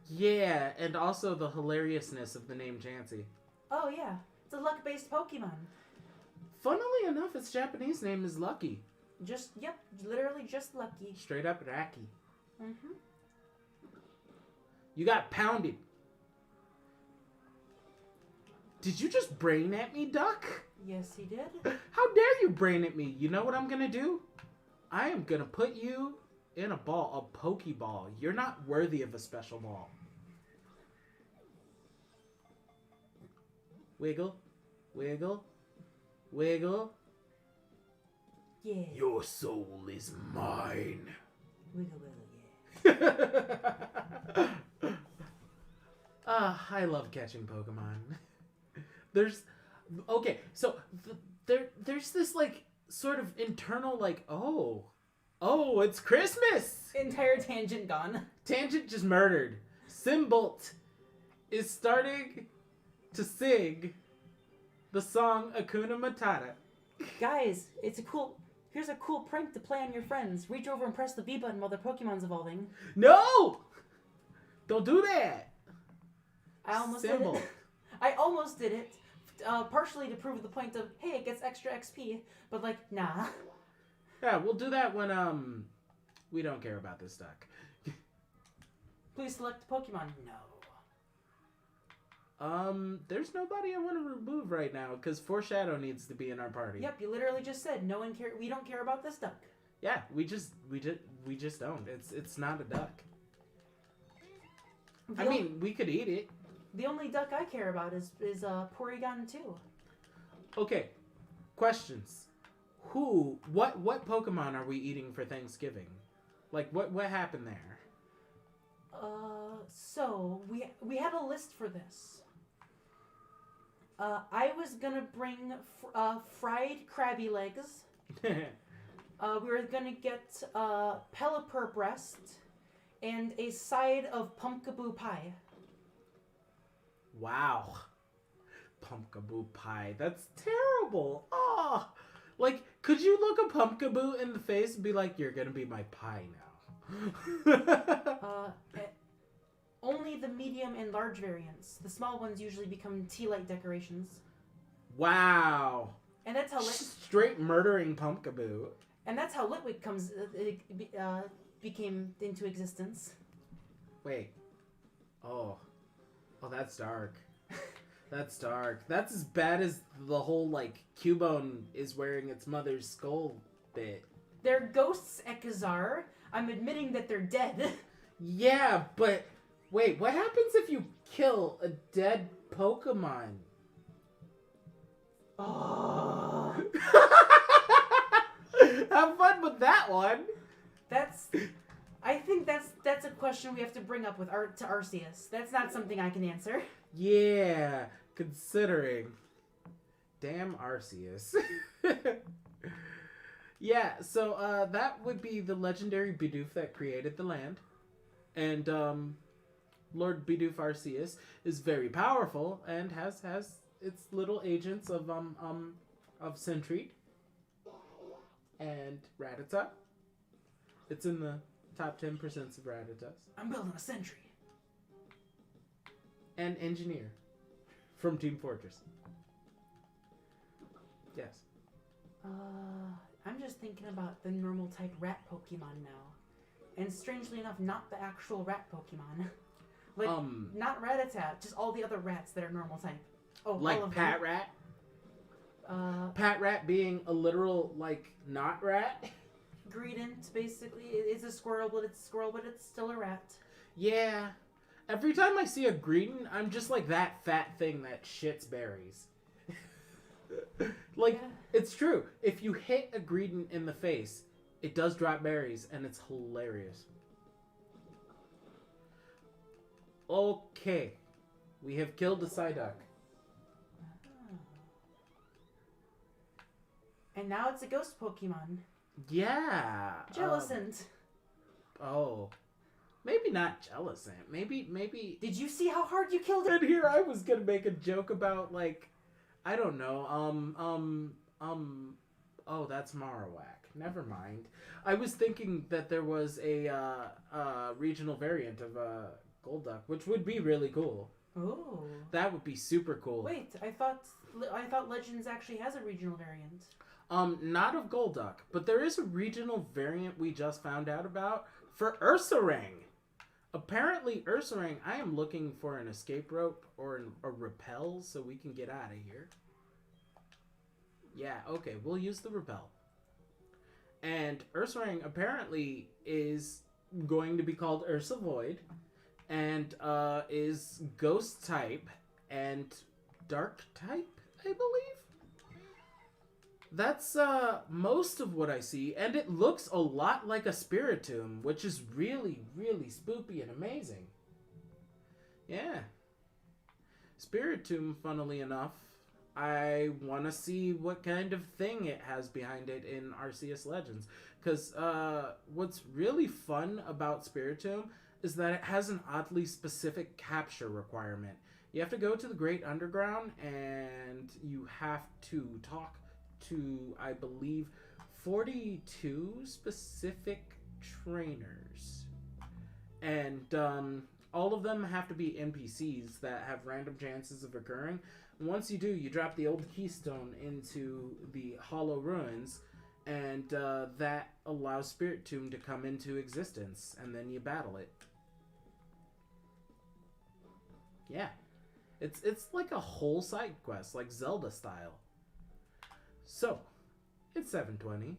Yeah, and also the hilariousness of the name Chansey. Oh yeah, it's a luck-based Pokemon. Funnily enough, its Japanese name is Lucky. Literally just lucky. Straight up Raki. Mm-hmm. You got pounded. Did you just brain at me, Duck? Yes, he did. How dare you brain at me? You know what I'm gonna do? I am gonna put you in a ball, a Pokeball. You're not worthy of a special ball. Wiggle, wiggle, wiggle. Yeah. Your soul is mine. Wiggle, wiggle, yeah. I love catching Pokemon. There's this like sort of internal like, oh, it's Christmas. Entire tangent gone. Tangent just murdered. Simbolt is starting to sing the song Akuna Matata. Guys, here's a cool prank to play on your friends. Reach over and press the B button while their Pokemon's evolving. No! Don't do that. I almost did it. I almost did it. Partially to prove the point of, hey, it gets extra XP, but like, nah. Yeah, we'll do that when we don't care about this duck. Please select Pokemon. No. There's nobody I want to remove right now because Foreshadow needs to be in our party. Yep, you literally just said no one care. We don't care about this duck. Yeah, we just don't. It's not a duck. I mean, we could eat it. The only duck I care about is Porygon 2. Okay, questions. What Pokemon are we eating for Thanksgiving? Like, what happened there? So we had a list for this. I was gonna bring fried crabby legs. We were gonna get Pelipper breast and a side of pumpkaboo pie. Wow. Pumpkaboo pie. That's terrible. Oh. Like, could you look a pumpkaboo in the face and be like, you're gonna be my pie now? Only the medium and large variants. The small ones usually become tea light decorations. Wow. And that's how straight murdering pumpkaboo. And that's how Litwick became into existence. Wait. Oh, that's dark. That's dark. That's as bad as the whole, like, Cubone is wearing its mother's skull bit. They're ghosts, Eckhazar. I'm admitting that they're dead. Yeah, but wait, what happens if you kill a dead Pokemon? Oh. Have fun with that one. I think that's a question we have to bring up to Arceus. That's not something I can answer. Yeah, considering. Damn Arceus. Yeah, so that would be the legendary Bidoof that created the land. And Lord Bidoof Arceus is very powerful and has its little agents of Sentry and Rattata. It's in the top 10% of Rattatas. I'm building a sentry. And Engineer from Team Fortress. Yes. I'm just thinking about the normal type rat Pokemon now. And strangely enough, not the actual rat Pokemon. Like, not Rattata, just all the other rats that are normal type. Oh, like all of Pat them. Rat? Pat Rat being a literal, like, not rat? Greedent, basically. It's a squirrel, but it's still a rat. Yeah. Every time I see a Greedent, I'm just like that fat thing that shits berries. Like, yeah. It's true. If you hit a Greedent in the face, it does drop berries, and it's hilarious. Okay. We have killed a Psyduck. And now it's a ghost Pokemon. Yeah. Jellicent. Oh. Maybe not Jellicent. Maybe. Did you see how hard you killed it? And here I was gonna make a joke about, like, I don't know, oh, that's Marowak. Never mind. I was thinking that there was a regional variant of Golduck, which would be really cool. Oh. That would be super cool. Wait, I thought Legends actually has a regional variant. Not of Golduck, but there is a regional variant we just found out about for Ursaring. Apparently, Ursaring, I am looking for an escape rope or a repel so we can get out of here. Yeah, okay, we'll use the repel. And Ursaring apparently is going to be called Ursa Void and is ghost type and dark type, I believe. That's most of what I see, and it looks a lot like a Spiritomb, which is really, really spoopy and amazing. Yeah. Spiritomb, funnily enough, I want to see what kind of thing it has behind it in Arceus Legends. Because what's really fun about Spiritomb is that it has an oddly specific capture requirement. You have to go to the Great Underground, and you have to talk to, I believe, 42 specific trainers. And all of them have to be NPCs that have random chances of occurring. Once you do, you drop the old keystone into the Hollow Ruins, and that allows Spiritomb to come into existence, and then you battle it. Yeah. It's like a whole side quest, like Zelda style. So, it's 7:20.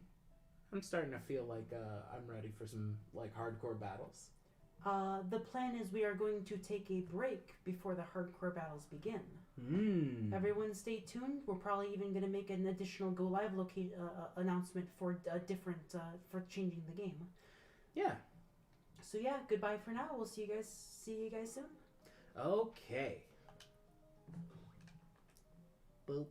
I'm starting to feel like I'm ready for some like hardcore battles. The plan is we are going to take a break before the hardcore battles begin. Everyone stay tuned. We're probably even going to make an additional go live announcement for for changing the game. Yeah. So yeah, goodbye for now. We'll see you guys soon. Okay. Boop.